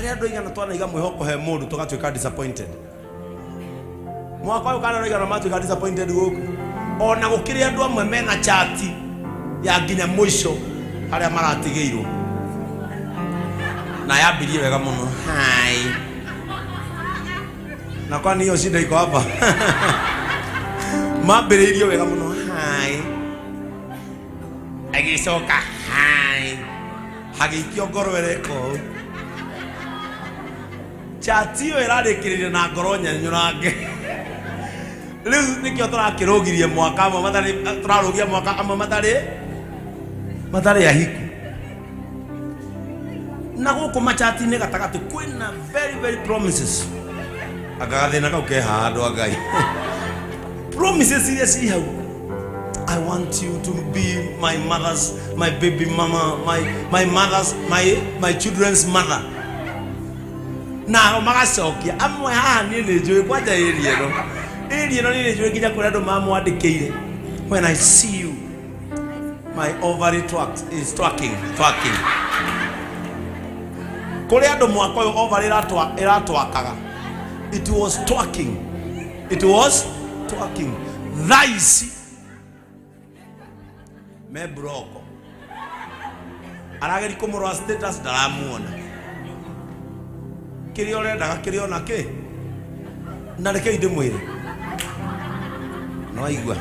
nä andå igana twanaiga mwä hoko he må ndå tå gatuä ka disappointed mwaka å yå kana igana matuä ka disappointed gå kå ona gå kä rä andå amwe mena chati ya nginya må ico harä a maratigä irwo na yambirie wega må no na kwani hiyo shida iko hapa mambĩrĩirio wega mũno agĩcoka hagĩikio ngoro ĩreko chati ĩyo ĩrarĩkĩrĩire na ngoro nyanyũrange rĩu nĩkĩo tũrakĩrũgirie mwaka amwe matarĩ tũrarũgia mwaka amwe matarĩ ahiku na gũkũ machati-inĩ gatagatĩ kwĩna very promises agagathĩna kau ke handũ a Ngai promises iria ci hau. I want you to be my mother's, my baby mama, my mother's, my children's mother. Na magacokia amwe haha niĩ nĩ njũĩ kwanja ĩrĩa ĩno nĩ njũĩ nginya kũrĩa andũ mamwandĩkĩire. When I see you, my ovary is twerking. Kũrĩa andũ mwaka ũyũ ovary ĩratwakaga. It was twerking. Thaisi me broko arageri kumurwa status ndaramuona kirio rendaga kirio na ki na reke inde mwire no aigua